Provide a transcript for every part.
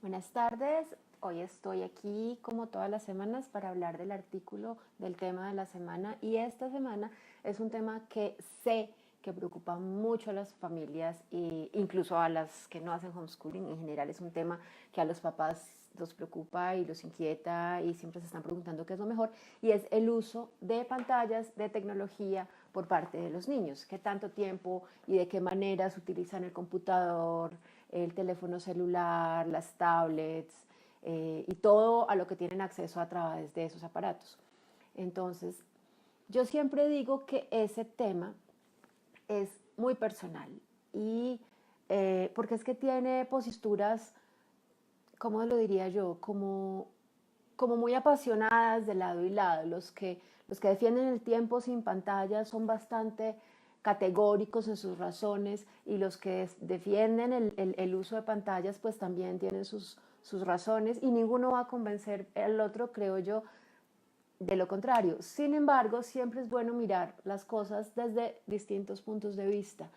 Buenas tardes, hoy estoy aquí como todas las semanas para hablar del artículo del tema de la semana y esta semana es un tema que sé que preocupa mucho a las familias e incluso a las que no hacen homeschooling. En general es un tema que a los papás los preocupa y los inquieta y siempre se están preguntando qué es lo mejor, y es el uso de pantallas, de tecnología por parte de los niños. ¿Qué tanto tiempo y de qué maneras utilizan el computador, el teléfono celular, las tablets y todo a lo que tienen acceso a través de esos aparatos? Entonces, yo siempre digo que ese tema es muy personal y porque es que tiene posturas, ¿cómo lo diría yo? Como muy apasionadas de lado y lado. Los que defienden el tiempo sin pantalla son bastante categóricos en sus razones, y los que defienden el uso de pantallas pues también tienen sus razones, y ninguno va a convencer al otro, creo yo, de lo contrario. Sin embargo, siempre es bueno mirar las cosas desde distintos puntos de vista.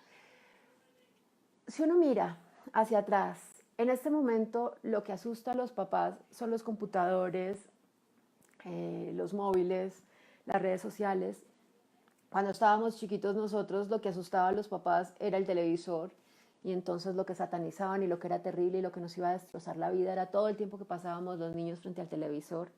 Si uno mira hacia atrás, en este momento lo que asusta a los papás son los computadores, los móviles, las redes sociales. Cuando estábamos chiquitos nosotros, lo que asustaba a los papás era el televisor, y entonces lo que satanizaban y lo que era terrible y lo que nos iba a destrozar la vida era todo el tiempo que pasábamos los niños frente al televisor.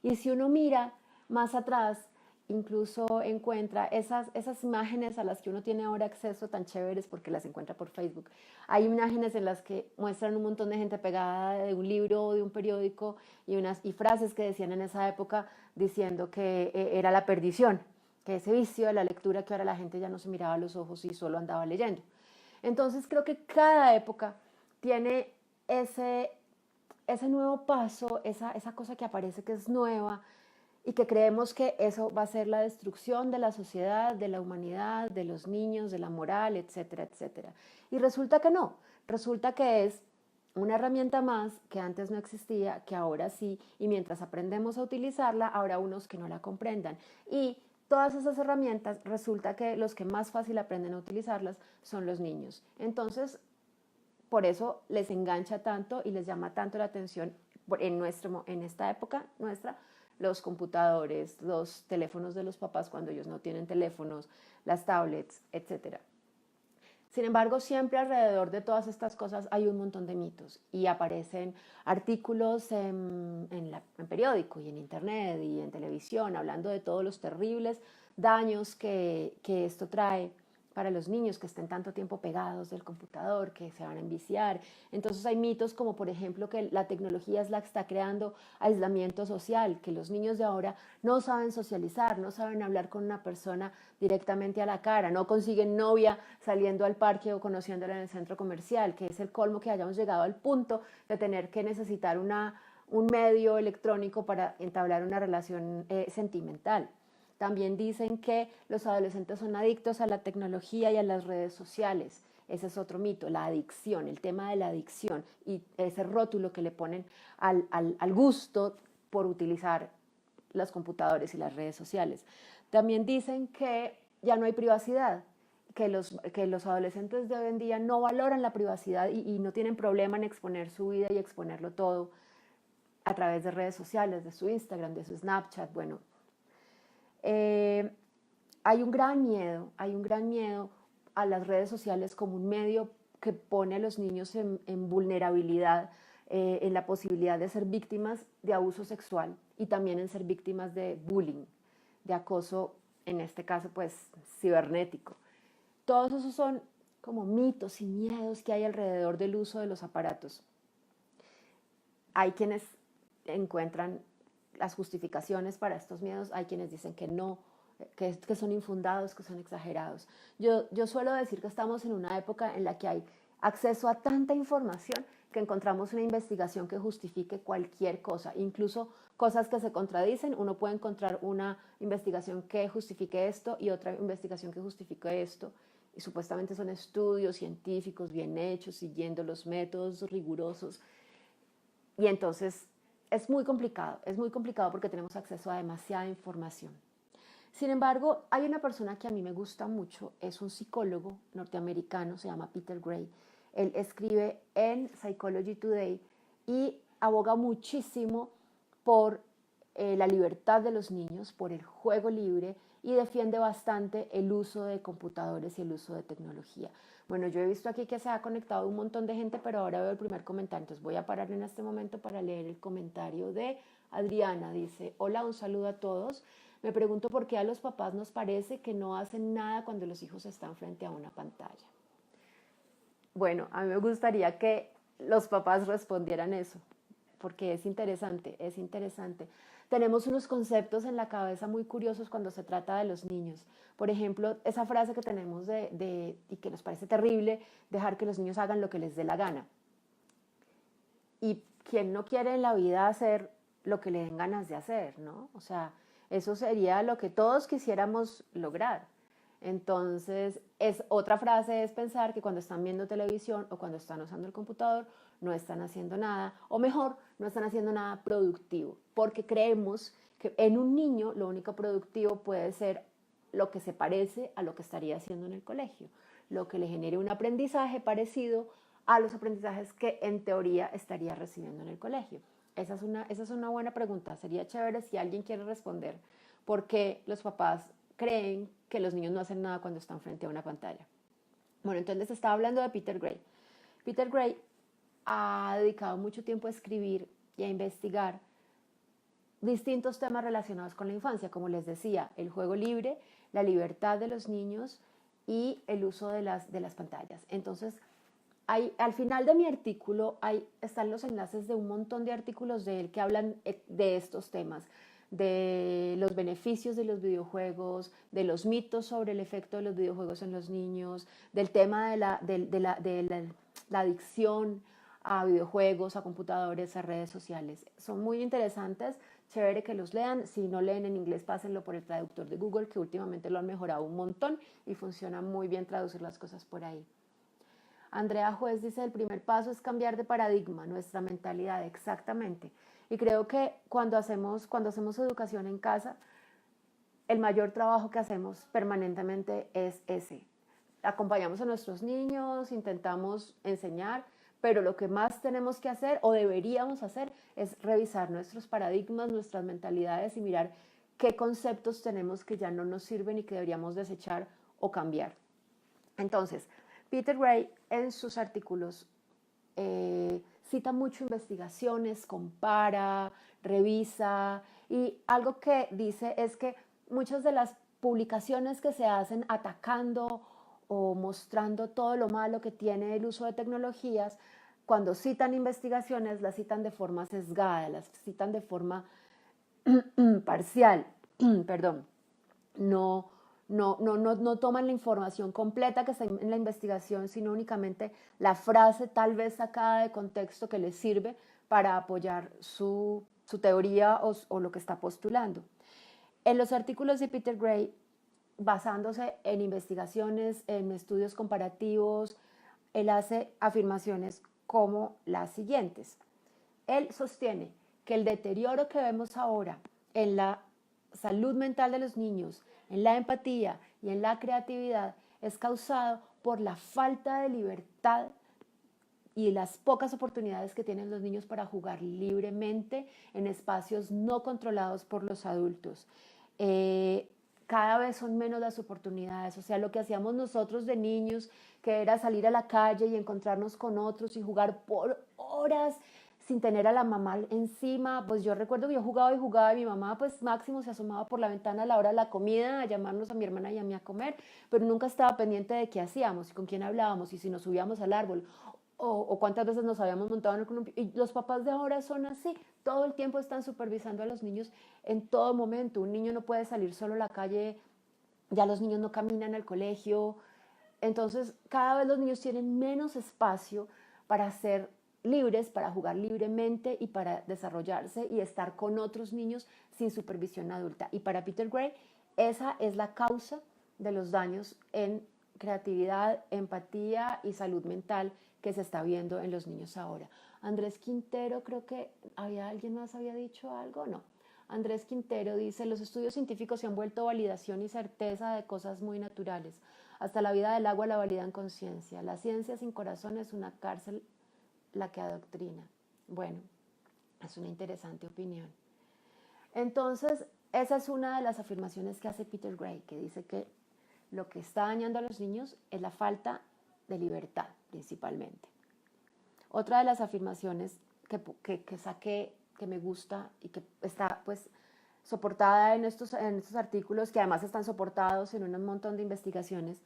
Y si uno mira más atrás, incluso encuentra esas imágenes a las que uno tiene ahora acceso tan chéveres porque las encuentra por Facebook. Hay imágenes en las que muestran un montón de gente pegada de un libro o de un periódico, y frases que decían en esa época diciendo que era la perdición, que ese vicio de la lectura, que ahora la gente ya no se miraba a los ojos y solo andaba leyendo. Entonces creo que cada época tiene ese nuevo paso, esa cosa que aparece que es nueva, y que creemos que eso va a ser la destrucción de la sociedad, de la humanidad, de los niños, de la moral, etcétera, etcétera. Y resulta que no, resulta que es una herramienta más que antes no existía, que ahora sí, y mientras aprendemos a utilizarla, habrá unos que no la comprendan. Y todas esas herramientas, resulta que los que más fácil aprenden a utilizarlas son los niños. Entonces, por eso les engancha tanto y les llama tanto la atención en esta época nuestra, los computadores, los teléfonos de los papás cuando ellos no tienen teléfonos, las tablets, etcétera. Sin embargo, siempre alrededor de todas estas cosas hay un montón de mitos, y aparecen artículos en periódico y en internet y en televisión hablando de todos los terribles daños que esto trae para los niños que estén tanto tiempo pegados del computador, que se van a enviciar. Entonces hay mitos como, por ejemplo, que la tecnología es la que está creando aislamiento social, que los niños de ahora no saben socializar, no saben hablar con una persona directamente a la cara, no consiguen novia saliendo al parque o conociéndola en el centro comercial, que es el colmo que hayamos llegado al punto de tener que necesitar un medio electrónico para entablar una relación sentimental. También dicen que los adolescentes son adictos a la tecnología y a las redes sociales. Ese es otro mito, la adicción, el tema de la adicción y ese rótulo que le ponen al gusto por utilizar los computadores y las redes sociales. También dicen que ya no hay privacidad, que los adolescentes de hoy en día no valoran la privacidad y no tienen problema en exponer su vida y exponerlo todo a través de redes sociales, de su Instagram, de su Snapchat. Bueno, eh, hay un gran miedo a las redes sociales como un medio que pone a los niños en vulnerabilidad, en la posibilidad de ser víctimas de abuso sexual y también en ser víctimas de bullying, de acoso, en este caso pues cibernético. Todos esos son como mitos y miedos que hay alrededor del uso de los aparatos. Hay quienes encuentran las justificaciones para estos miedos, hay quienes dicen que no, que son infundados, que son exagerados. Yo suelo decir que estamos en una época en la que hay acceso a tanta información que encontramos una investigación que justifique cualquier cosa, incluso cosas que se contradicen. Uno puede encontrar una investigación que justifique esto y otra investigación que justifique esto, y supuestamente son estudios científicos bien hechos, siguiendo los métodos rigurosos, y entonces es muy complicado porque tenemos acceso a demasiada información. Sin embargo, hay una persona que a mí me gusta mucho, es un psicólogo norteamericano, se llama Peter Gray. Él escribe en Psychology Today y aboga muchísimo por la libertad de los niños, por el juego libre y defiende bastante el uso de computadores y el uso de tecnología. Bueno, yo he visto aquí que se ha conectado un montón de gente, pero ahora veo el primer comentario, entonces voy a parar en este momento para leer el comentario de Adriana. Dice, hola, un saludo a todos. Me pregunto por qué a los papás nos parece que no hacen nada cuando los hijos están frente a una pantalla. Bueno, a mí me gustaría que los papás respondieran eso, porque es interesante, es interesante. Tenemos unos conceptos en la cabeza muy curiosos cuando se trata de los niños. Por ejemplo, esa frase que tenemos y que nos parece terrible, dejar que los niños hagan lo que les dé la gana. Y quien no quiere en la vida hacer lo que le den ganas de hacer, ¿no? O sea, eso sería lo que todos quisiéramos lograr. Entonces, otra frase es pensar que cuando están viendo televisión o cuando están usando el computador no están haciendo nada, o mejor, no están haciendo nada productivo, porque creemos que en un niño lo único productivo puede ser lo que se parece a lo que estaría haciendo en el colegio, lo que le genere un aprendizaje parecido a los aprendizajes que en teoría estaría recibiendo en el colegio. Esa es una buena pregunta. Sería chévere si alguien quiere responder por qué los papás creen que los niños no hacen nada cuando están frente a una pantalla. Bueno, entonces les estaba hablando de Peter Gray. Peter Gray ha dedicado mucho tiempo a escribir y a investigar distintos temas relacionados con la infancia, como les decía, el juego libre, la libertad de los niños y el uso de las pantallas. Entonces, al final de mi artículo están los enlaces de un montón de artículos de él que hablan de estos temas, de los beneficios de los videojuegos, de los mitos sobre el efecto de los videojuegos en los niños, del tema de la adicción a videojuegos, a computadores, a redes sociales. Son muy interesantes, chévere que los lean. Si no leen en inglés, pásenlo por el traductor de Google, que últimamente lo han mejorado un montón y funciona muy bien traducir las cosas por ahí. Andrea Juez dice, el primer paso es cambiar de paradigma, nuestra mentalidad, exactamente. Y creo que cuando hacemos educación en casa, el mayor trabajo que hacemos permanentemente es ese. Acompañamos a nuestros niños, intentamos enseñar, pero lo que más tenemos que hacer o deberíamos hacer es revisar nuestros paradigmas, nuestras mentalidades y mirar qué conceptos tenemos que ya no nos sirven y que deberíamos desechar o cambiar. Entonces, Peter Gray en sus artículos cita mucho investigaciones, compara, revisa, y algo que dice es que muchas de las publicaciones que se hacen atacando o mostrando todo lo malo que tiene el uso de tecnologías, cuando citan investigaciones las citan de forma sesgada, las citan de forma parcial, perdón, no toman la información completa que está en la investigación, sino únicamente la frase tal vez sacada de contexto que les sirve para apoyar su teoría o lo que está postulando. En los artículos de Peter Gray, basándose en investigaciones, en estudios comparativos, él hace afirmaciones como las siguientes. Él sostiene que el deterioro que vemos ahora en la salud mental de los niños, en la empatía y en la creatividad es causado por la falta de libertad y las pocas oportunidades que tienen los niños para jugar libremente en espacios no controlados por los adultos. Cada vez son menos las oportunidades, o sea, lo que hacíamos nosotros de niños, que era salir a la calle y encontrarnos con otros y jugar por horas sin tener a la mamá encima. Pues yo recuerdo que yo jugaba y jugaba y mi mamá pues máximo se asomaba por la ventana a la hora de la comida a llamarnos a mi hermana y a mí a comer, pero nunca estaba pendiente de qué hacíamos y con quién hablábamos y si nos subíamos al árbol o cuántas veces nos habíamos montado en el columpio. Y los papás de ahora son así, todo el tiempo están supervisando a los niños en todo momento. Un niño no puede salir solo a la calle, ya los niños no caminan al colegio. Entonces, cada vez los niños tienen menos espacio para ser libres, para jugar libremente y para desarrollarse y estar con otros niños sin supervisión adulta. Y para Peter Gray, esa es la causa de los daños en creatividad, empatía y salud mental que se está viendo en los niños ahora. Andrés Quintero, creo que alguien más había dicho algo, no. Andrés Quintero dice, los estudios científicos se han vuelto validación y certeza de cosas muy naturales. Hasta la vida del agua la validan conciencia. La ciencia sin corazón es una cárcel la que adoctrina. Bueno, es una interesante opinión. Entonces, esa es una de las afirmaciones que hace Peter Gray, que dice que lo que está dañando a los niños es la falta de libertad, principalmente. Otra de las afirmaciones que saqué, que me gusta y que está pues soportada en estos artículos, que además están soportados en un montón de investigaciones,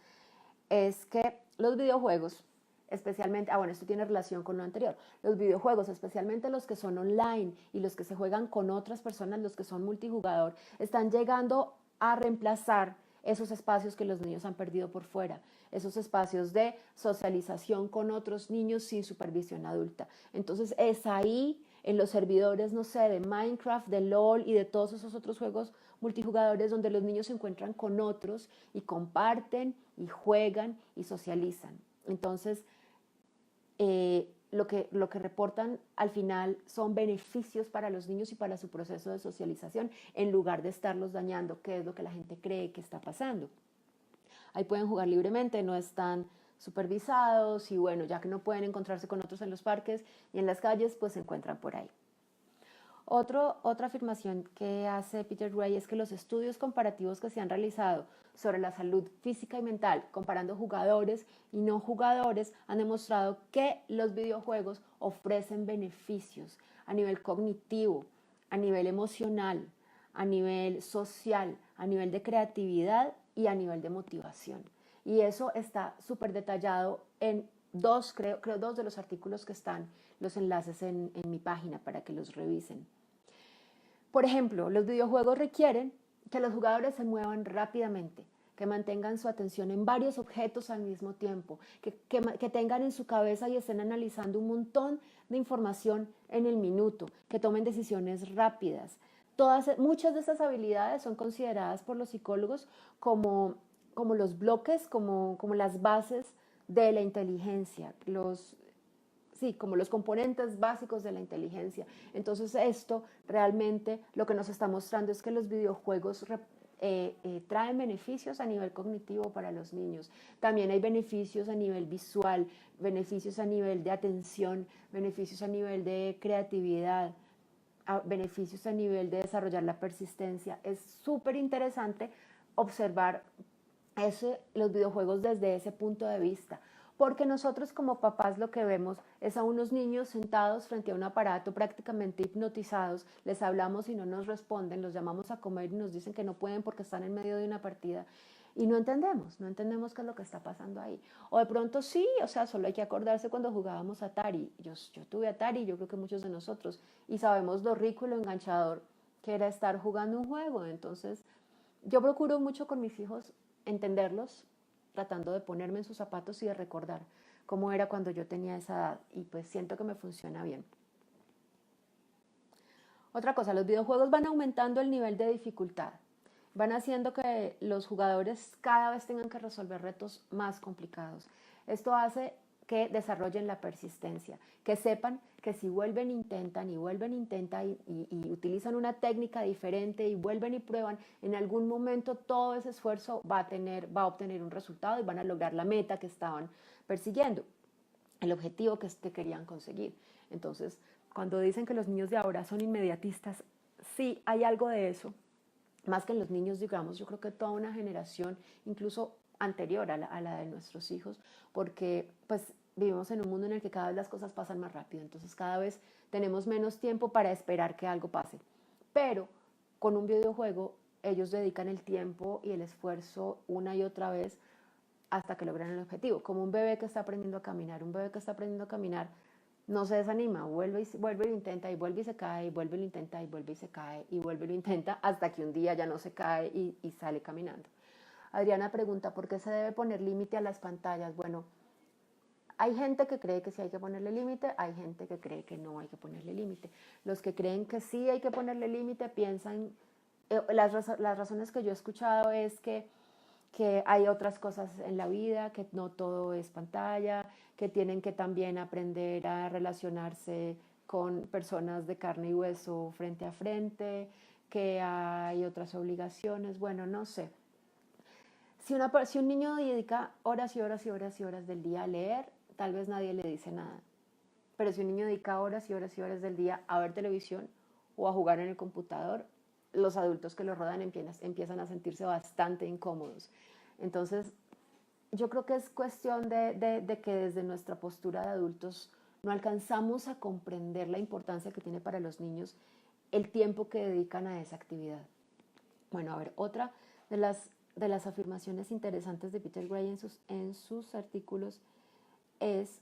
es que los videojuegos, especialmente, bueno, esto tiene relación con lo anterior, los videojuegos, especialmente los que son online y los que se juegan con otras personas, los que son multijugador, están llegando a reemplazar esos espacios que los niños han perdido por fuera, esos espacios de socialización con otros niños sin supervisión adulta. Entonces es ahí, en los servidores, no sé, de Minecraft, de LOL y de todos esos otros juegos multijugadores donde los niños se encuentran con otros y comparten y juegan y socializan. Entonces, lo que reportan al final son beneficios para los niños y para su proceso de socialización en lugar de estarlos dañando, que es lo que la gente cree que está pasando. Ahí pueden jugar libremente, no están supervisados y bueno, ya que no pueden encontrarse con otros en los parques y en las calles, pues se encuentran por ahí. Otra afirmación que hace Peter Gray es que los estudios comparativos que se han realizado sobre la salud física y mental, comparando jugadores y no jugadores, han demostrado que los videojuegos ofrecen beneficios a nivel cognitivo, a nivel emocional, a nivel social, a nivel de creatividad y a nivel de motivación. Y eso está súper detallado en creo dos de los artículos que están los enlaces en mi página para que los revisen. Por ejemplo, los videojuegos requieren que los jugadores se muevan rápidamente, que mantengan su atención en varios objetos al mismo tiempo, que tengan en su cabeza y estén analizando un montón de información en el minuto, que tomen decisiones rápidas. Muchas de estas habilidades son consideradas por los psicólogos como los bloques, como las bases de la inteligencia, como los componentes básicos de la inteligencia. Entonces esto realmente lo que nos está mostrando es que los videojuegos traen beneficios a nivel cognitivo para los niños. También hay beneficios a nivel visual, beneficios a nivel de atención, beneficios a nivel de creatividad, beneficios a nivel de desarrollar la persistencia. Es súper interesante observar los videojuegos desde ese punto de vista, porque nosotros como papás lo que vemos es a unos niños sentados frente a un aparato prácticamente hipnotizados, les hablamos y no nos responden, los llamamos a comer y nos dicen que no pueden porque están en medio de una partida y no entendemos qué es lo que está pasando ahí. O de pronto sí, o sea, solo hay que acordarse cuando jugábamos Atari. Yo tuve Atari, yo creo que muchos de nosotros, y sabemos lo rico y lo enganchador que era estar jugando un juego. Entonces, yo procuro mucho con mis hijos entenderlos, tratando de ponerme en sus zapatos y de recordar cómo era cuando yo tenía esa edad, y pues siento que me funciona bien. Otra cosa, los videojuegos van aumentando el nivel de dificultad, van haciendo que los jugadores cada vez tengan que resolver retos más complicados. Esto hace que desarrollen la persistencia, que sepan que si vuelven, intentan y vuelven, intentan y utilizan una técnica diferente y vuelven y prueban, en algún momento todo ese esfuerzo va a obtener un resultado y van a lograr la meta que estaban persiguiendo, el objetivo que querían conseguir. Entonces, cuando dicen que los niños de ahora son inmediatistas, sí hay algo de eso, más que en los niños, digamos, yo creo que toda una generación, incluso anterior a la de nuestros hijos, porque pues vivimos en un mundo en el que cada vez las cosas pasan más rápido, entonces cada vez tenemos menos tiempo para esperar que algo pase. Pero con un videojuego ellos dedican el tiempo y el esfuerzo una y otra vez hasta que logran el objetivo, como un bebé que está aprendiendo a caminar. Un bebé que está aprendiendo a caminar no se desanima, vuelve y lo intenta y vuelve y se cae, y vuelve y lo intenta y vuelve y se cae y vuelve y lo intenta hasta que un día ya no se cae y sale caminando. Adriana pregunta, ¿por qué se debe poner límite a las pantallas? Bueno, hay gente que cree que sí hay que ponerle límite, hay gente que cree que no hay que ponerle límite. Los que creen que sí hay que ponerle límite piensan, las razones que yo he escuchado es que hay otras cosas en la vida, que no todo es pantalla, que tienen que también aprender a relacionarse con personas de carne y hueso frente a frente, que hay otras obligaciones, bueno, no sé. Si un niño dedica horas y horas y horas y horas del día a leer, tal vez nadie le dice nada. Pero si un niño dedica horas y horas y horas del día a ver televisión o a jugar en el computador, los adultos que lo rodean empiezan a sentirse bastante incómodos. Entonces, yo creo que es cuestión de que desde nuestra postura de adultos no alcanzamos a comprender la importancia que tiene para los niños el tiempo que dedican a esa actividad. Bueno, a ver, otra de las afirmaciones interesantes de Peter Gray en sus artículos es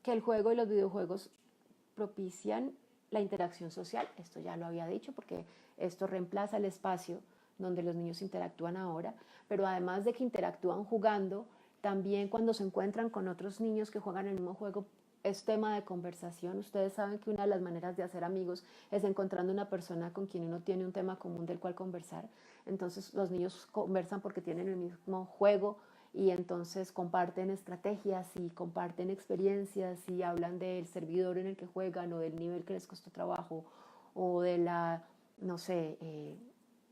que el juego y los videojuegos propician la interacción social. Esto ya lo había dicho porque esto reemplaza el espacio donde los niños interactúan ahora, pero además de que interactúan jugando, también cuando se encuentran con otros niños que juegan el mismo juego es tema de conversación. Ustedes saben que una de las maneras de hacer amigos es encontrando una persona con quien uno tiene un tema común del cual conversar. Entonces los niños conversan porque tienen el mismo juego y entonces comparten estrategias y comparten experiencias y hablan del servidor en el que juegan o del nivel que les costó trabajo o de la, no sé,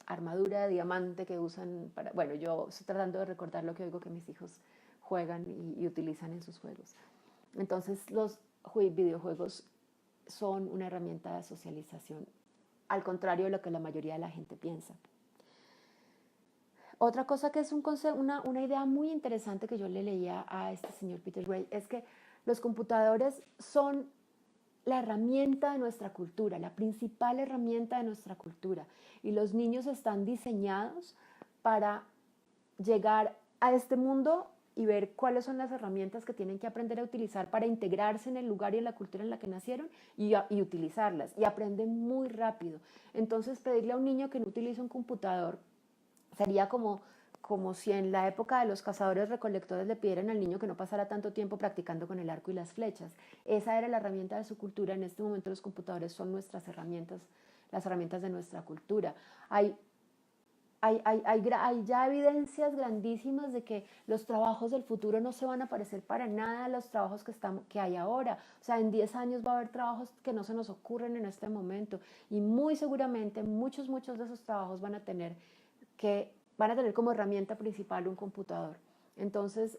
armadura de diamante que usan para... Bueno, yo estoy tratando de recordar lo que oigo que mis hijos juegan y utilizan en sus juegos. Entonces los videojuegos son una herramienta de socialización, al contrario de lo que la mayoría de la gente piensa. Otra cosa que es una idea muy interesante que yo le leía a este señor Peter Gray es que los computadores son la herramienta de nuestra cultura, la principal herramienta de nuestra cultura. Y los niños están diseñados para llegar a este mundo y ver cuáles son las herramientas que tienen que aprender a utilizar para integrarse en el lugar y en la cultura en la que nacieron y utilizarlas. Y aprenden muy rápido. Entonces, pedirle a un niño que no utilice un computador sería como si en la época de los cazadores recolectores le pidieran al niño que no pasara tanto tiempo practicando con el arco y las flechas. Esa era la herramienta de su cultura. En este momento los computadores son nuestras herramientas, las herramientas de nuestra cultura. Hay ya evidencias grandísimas de que los trabajos del futuro no se van a parecer para nada a los trabajos que hay ahora. O sea, en 10 años va a haber trabajos que no se nos ocurren en este momento y muy seguramente muchos de esos trabajos van a tener como herramienta principal un computador. Entonces,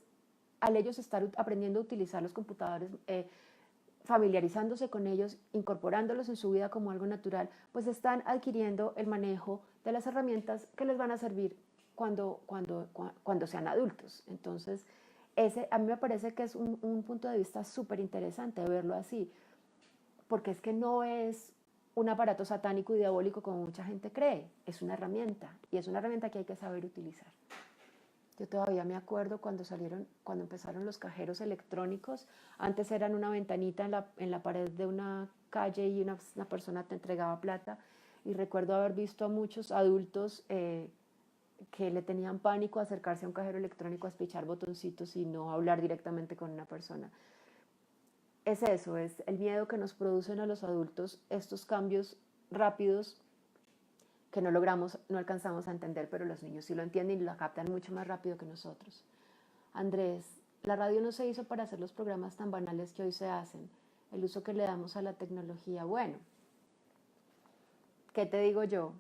al ellos estar aprendiendo a utilizar los computadores, familiarizándose con ellos, incorporándolos en su vida como algo natural, pues están adquiriendo el manejo de las herramientas que les van a servir cuando sean adultos. Entonces, a mí me parece que es un punto de vista súper interesante verlo así, porque es que no es un aparato satánico y diabólico como mucha gente cree, es una herramienta y es una herramienta que hay que saber utilizar. Yo todavía me acuerdo cuando empezaron los cajeros electrónicos. Antes eran una ventanita en la pared de una calle y una persona te entregaba plata. Y recuerdo haber visto a muchos adultos que le tenían pánico a acercarse a un cajero electrónico a espichar botoncitos y no hablar directamente con una persona. Es eso, es el miedo que nos producen a los adultos estos cambios rápidos que no alcanzamos a entender, pero los niños sí lo entienden y lo captan mucho más rápido que nosotros. Andrés, la radio no se hizo para hacer los programas tan banales que hoy se hacen, el uso que le damos a la tecnología. Bueno, ¿qué te digo yo?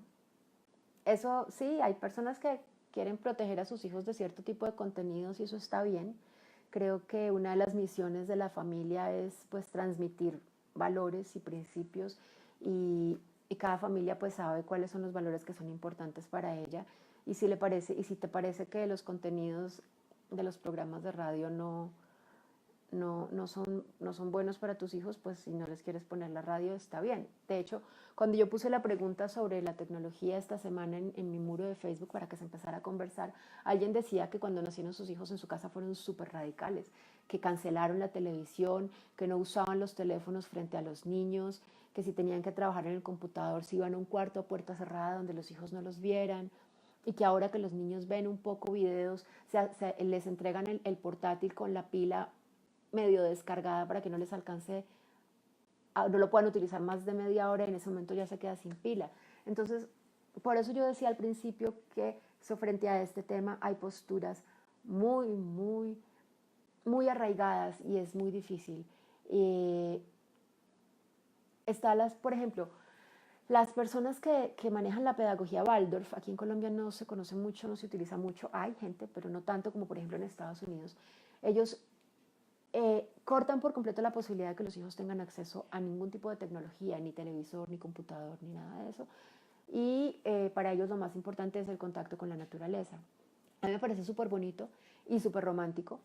Eso sí, hay personas que quieren proteger a sus hijos de cierto tipo de contenidos y eso está bien. Creo que una de las misiones de la familia es pues transmitir valores y principios y cada familia pues sabe cuáles son los valores que son importantes para ella y si te parece que los contenidos de los programas de radio no son buenos para tus hijos, pues si no les quieres poner la radio está bien. De hecho, cuando yo puse la pregunta sobre la tecnología esta semana en mi muro de Facebook para que se empezara a conversar, alguien decía que cuando nacieron sus hijos en su casa fueron súper radicales, que cancelaron la televisión, que no usaban los teléfonos frente a los niños, que si tenían que trabajar en el computador se iban a un cuarto a puerta cerrada donde los hijos no los vieran, y que ahora que los niños ven un poco videos, les entregan el portátil con la pila medio descargada para que no les alcance, no lo puedan utilizar más de media hora y en ese momento ya se queda sin pila. Entonces, por eso yo decía al principio que frente a este tema hay posturas muy arraigadas y es muy difícil. Por ejemplo, las personas que manejan la pedagogía Waldorf, aquí en Colombia no se conoce mucho, no se utiliza mucho, hay gente, pero no tanto como por ejemplo en Estados Unidos. Ellos cortan por completo la posibilidad de que los hijos tengan acceso a ningún tipo de tecnología, ni televisor, ni computador, ni nada de eso. Y para ellos lo más importante es el contacto con la naturaleza. A mí me parece súper bonito y súper romántico,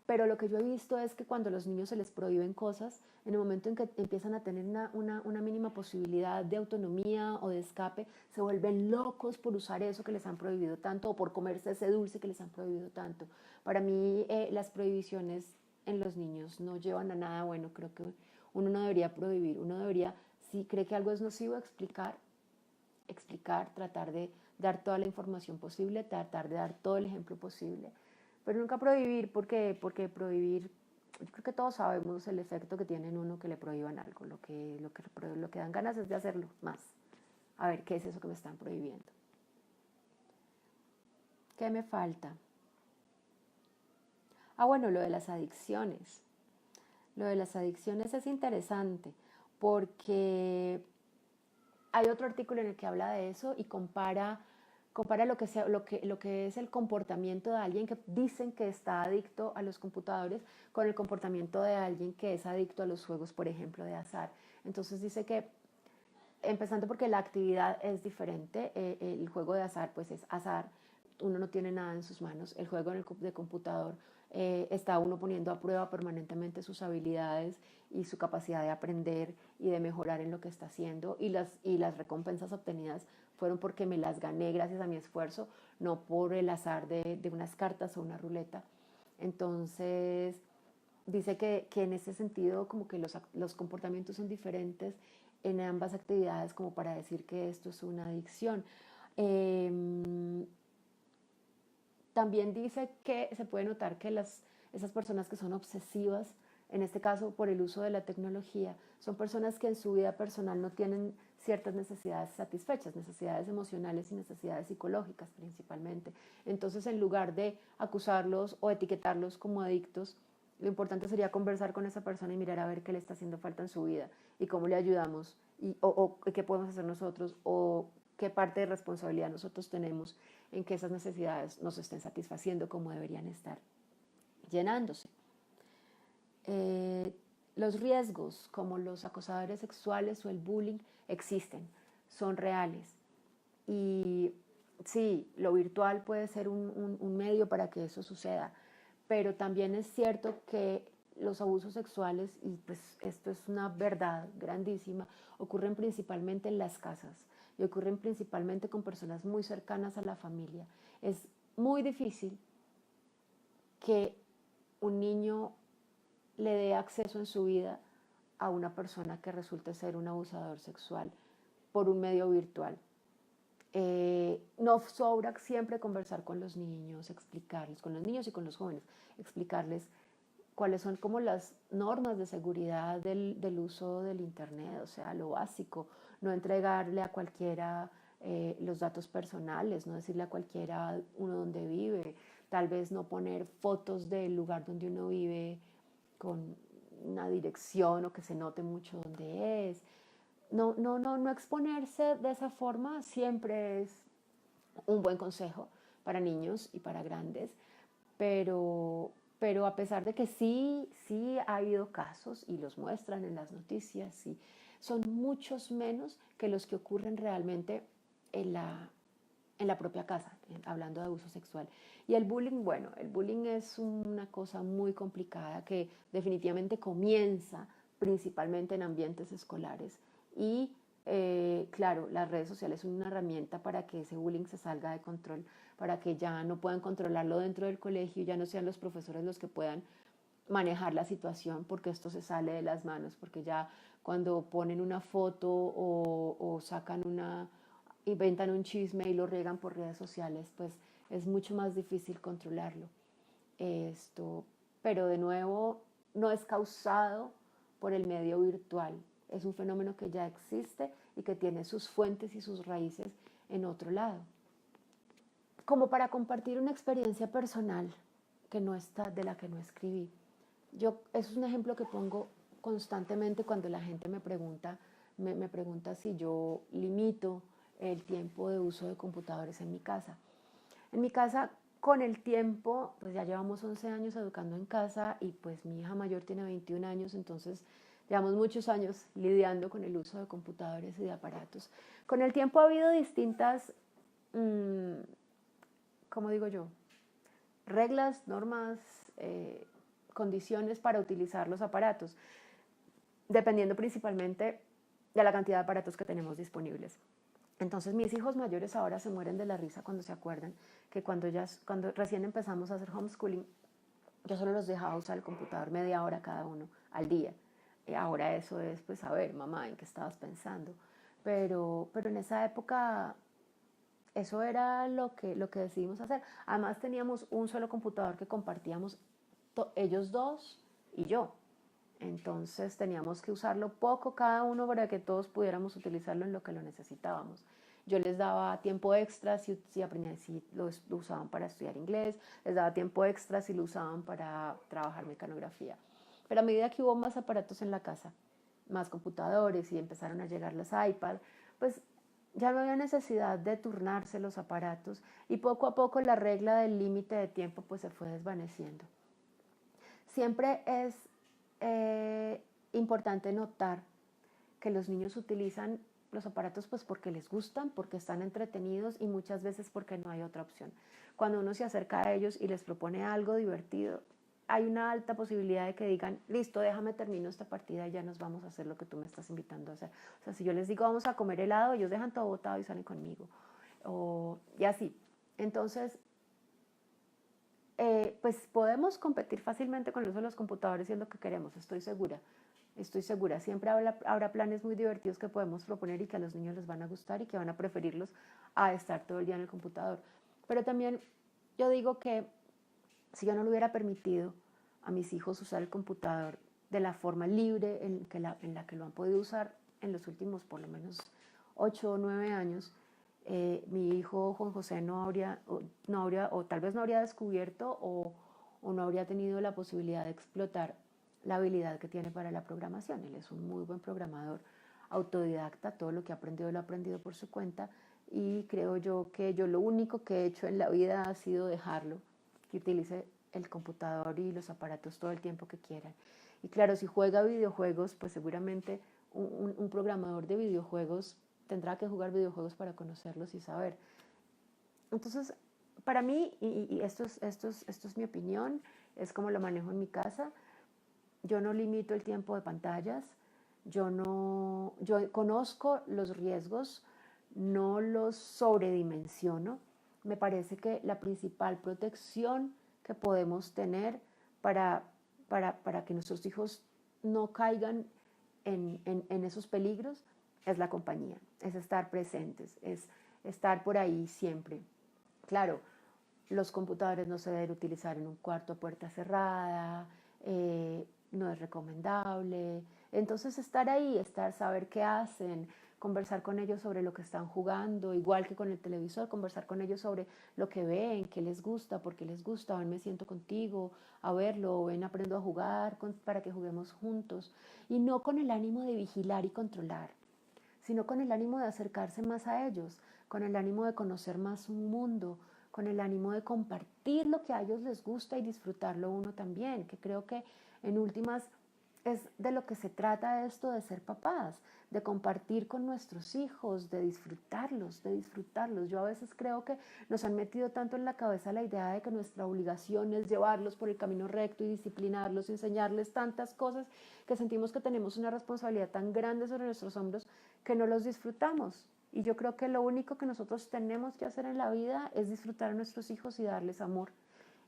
pero lo que yo he visto es que cuando a los niños se les prohíben cosas, en el momento en que empiezan a tener una mínima posibilidad de autonomía o de escape, se vuelven locos por usar eso que les han prohibido tanto o por comerse ese dulce que les han prohibido tanto. Para mí las prohibiciones en los niños no llevan a nada bueno. Creo que uno no debería prohibir, uno debería, si cree que algo es nocivo, explicar, tratar de dar toda la información posible, tratar de dar todo el ejemplo posible, pero nunca prohibir, porque prohibir, yo creo que todos sabemos el efecto que tiene en uno que le prohíban algo, lo que dan ganas es de hacerlo más, a ver qué es eso que me están prohibiendo. ¿Qué me falta? Bueno, lo de las adicciones. Lo de las adicciones es interesante porque hay otro artículo en el que habla de eso y compara lo que es el comportamiento de alguien que dicen que está adicto a los computadores con el comportamiento de alguien que es adicto a los juegos, por ejemplo, de azar. Entonces dice que, empezando porque la actividad es diferente, el juego de azar pues es azar, uno no tiene nada en sus manos, el juego de computador está uno poniendo a prueba permanentemente sus habilidades y su capacidad de aprender y de mejorar en lo que está haciendo, y las recompensas obtenidas fueron porque me las gané gracias a mi esfuerzo, no por el azar de unas cartas o una ruleta. Entonces dice que en ese sentido como que los comportamientos son diferentes en ambas actividades como para decir que esto es una adicción. Eh, También dice que se puede notar que esas personas que son obsesivas, en este caso por el uso de la tecnología, son personas que en su vida personal no tienen ciertas necesidades satisfechas, necesidades emocionales y necesidades psicológicas principalmente. Entonces, en lugar de acusarlos o etiquetarlos como adictos, lo importante sería conversar con esa persona y mirar a ver qué le está haciendo falta en su vida y cómo le ayudamos o qué podemos hacer nosotros o qué parte de responsabilidad nosotros tenemos en que esas necesidades nos estén satisfaciendo como deberían estar llenándose. Eh, los riesgos como los acosadores sexuales o el bullying existen, son reales. Y sí, lo virtual puede ser un medio para que eso suceda, pero también es cierto que los abusos sexuales, y pues esto es una verdad grandísima, ocurren principalmente en las casas y ocurren principalmente con personas muy cercanas a la familia. Es muy difícil que un niño le dé acceso en su vida a una persona que resulte ser un abusador sexual por un medio virtual. No sobra siempre conversar con los niños, explicarles, con los niños y con los jóvenes, explicarles cuáles son como las normas de seguridad del uso del Internet, o sea, lo básico, no entregarle a cualquiera los datos personales, no decirle a cualquiera uno dónde vive, tal vez no poner fotos del lugar donde uno vive con una dirección o que se note mucho dónde es. No exponerse de esa forma siempre es un buen consejo para niños y para grandes, pero, pero a pesar de que sí ha habido casos y los muestran en las noticias, y son muchos menos que los que ocurren realmente en la propia casa, hablando de abuso sexual. Y el bullying, bueno, el bullying es una cosa muy complicada que definitivamente comienza principalmente en ambientes escolares y claro, las redes sociales son una herramienta para que ese bullying se salga de control, para que ya no puedan controlarlo dentro del colegio, ya no sean los profesores los que puedan manejar la situación, porque esto se sale de las manos, porque ya cuando ponen una foto o sacan inventan un chisme y lo riegan por redes sociales, pues es mucho más difícil controlarlo. Esto, pero de nuevo, no es causado por el medio virtual. Es un fenómeno que ya existe y que tiene sus fuentes y sus raíces en otro lado. Como para compartir una experiencia personal que no está, de la que no escribí. Es un ejemplo que pongo constantemente cuando la gente me pregunta si yo limito el tiempo de uso de computadores en mi casa. En mi casa con el tiempo, pues ya llevamos 11 años educando en casa y pues mi hija mayor tiene 21 años, entonces llevamos muchos años lidiando con el uso de computadores y de aparatos. Con el tiempo ha habido distintas, ¿cómo digo yo? Reglas, normas, condiciones para utilizar los aparatos, dependiendo principalmente de la cantidad de aparatos que tenemos disponibles. Entonces mis hijos mayores ahora se mueren de la risa cuando se acuerdan que cuando recién empezamos a hacer homeschooling, yo solo los dejaba usar el computador media hora cada uno al día. Y ahora eso es, pues, a ver, mamá, ¿en qué estabas pensando? Pero en esa época eso era lo que decidimos hacer. Además teníamos un solo computador que compartíamos ellos dos y yo. Entonces teníamos que usarlo poco cada uno para que todos pudiéramos utilizarlo en lo que lo necesitábamos. Yo les daba tiempo extra si lo usaban para estudiar inglés, les daba tiempo extra si lo usaban para trabajar mecanografía. Pero a medida que hubo más aparatos en la casa, más computadores y empezaron a llegar los iPad, pues ya no había necesidad de turnarse los aparatos y poco a poco la regla del límite de tiempo pues se fue desvaneciendo. Siempre es importante notar que los niños utilizan los aparatos pues porque les gustan, porque están entretenidos y muchas veces porque no hay otra opción. Cuando uno se acerca a ellos y les propone algo divertido, hay una alta posibilidad de que digan, listo, déjame termino esta partida y ya nos vamos a hacer lo que tú me estás invitando a hacer. O sea, si yo les digo vamos a comer helado, ellos dejan todo botado y salen conmigo. Y así. Entonces, pues podemos competir fácilmente con el uso de los computadores y es lo que queremos, estoy segura. Estoy segura, siempre habrá planes muy divertidos que podemos proponer y que a los niños les van a gustar y que van a preferirlos a estar todo el día en el computador. Pero también yo digo que si yo no le hubiera permitido a mis hijos usar el computador de la forma libre en la que lo han podido usar en los últimos por lo menos 8 o 9 años, mi hijo Juan José o tal vez no habría descubierto o no habría tenido la posibilidad de explotar la habilidad que tiene para la programación. Él es un muy buen programador, autodidacta, todo lo que ha aprendido lo ha aprendido por su cuenta y creo yo que yo lo único que he hecho en la vida ha sido dejarlo que utilice el computador y los aparatos todo el tiempo que quieran. Y claro, si juega videojuegos, pues seguramente un programador de videojuegos tendrá que jugar videojuegos para conocerlos y saber. Entonces, para mí, y esto es mi opinión, es como lo manejo en mi casa, yo no limito el tiempo de pantallas, yo conozco los riesgos, no los sobredimensiono. Me parece que la principal protección que podemos tener para, para que nuestros hijos no caigan en esos peligros es la compañía, es estar presentes, es estar por ahí siempre. Claro, los computadores no se deben utilizar en un cuarto a puerta cerrada, no es recomendable. Entonces estar ahí, saber qué hacen, conversar con ellos sobre lo que están jugando, igual que con el televisor, conversar con ellos sobre lo que ven, qué les gusta, por qué les gusta, ven, me siento contigo a verlo, ven, aprendo a jugar para que juguemos juntos. Y no con el ánimo de vigilar y controlar, sino con el ánimo de acercarse más a ellos, con el ánimo de conocer más un mundo, con el ánimo de compartir lo que a ellos les gusta y disfrutarlo uno también, que creo que en últimas es de lo que se trata esto de ser papás, de compartir con nuestros hijos, de disfrutarlos, de disfrutarlos. Yo a veces creo que nos han metido tanto en la cabeza la idea de que nuestra obligación es llevarlos por el camino recto y disciplinarlos, enseñarles tantas cosas que sentimos que tenemos una responsabilidad tan grande sobre nuestros hombros que no los disfrutamos. Y yo creo que lo único que nosotros tenemos que hacer en la vida es disfrutar a nuestros hijos y darles amor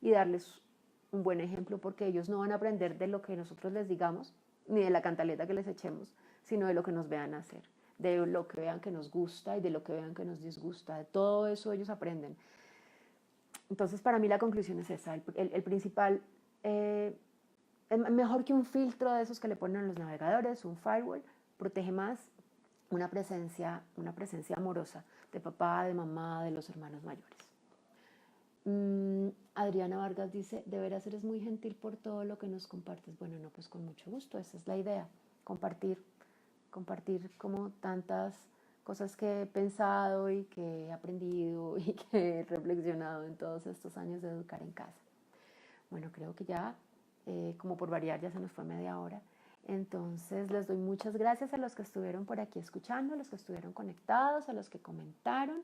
y darles un buen ejemplo, porque ellos no van a aprender de lo que nosotros les digamos, ni de la cantaleta que les echemos, sino de lo que nos vean hacer, de lo que vean que nos gusta y de lo que vean que nos disgusta. De todo eso ellos aprenden. Entonces, para mí la conclusión es esa. El principal, mejor que un filtro de esos que le ponen a los navegadores, un firewall, protege más una presencia amorosa de papá, de mamá, de los hermanos mayores. Adriana Vargas dice, de veras eres muy gentil por todo lo que nos compartes. Bueno, no, pues con mucho gusto, esa es la idea, compartir como tantas cosas que he pensado y que he aprendido y que he reflexionado en todos estos años de educar en casa. Bueno, creo que ya, como por variar, ya se nos fue media hora. Entonces les doy muchas gracias a los que estuvieron por aquí escuchando, a los que estuvieron conectados, a los que comentaron.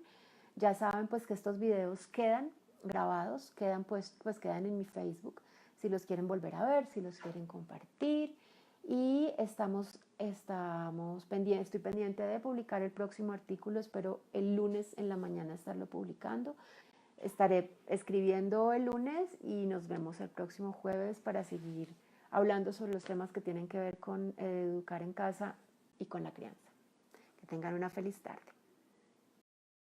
Ya saben pues que estos videos quedan grabados, pues quedan en mi Facebook, si los quieren volver a ver, si los quieren compartir. Y estoy pendiente de publicar el próximo artículo, espero el lunes en la mañana estarlo publicando. Estaré escribiendo el lunes y nos vemos el próximo jueves para seguir hablando sobre los temas que tienen que ver con educar en casa y con la crianza. Que tengan una feliz tarde.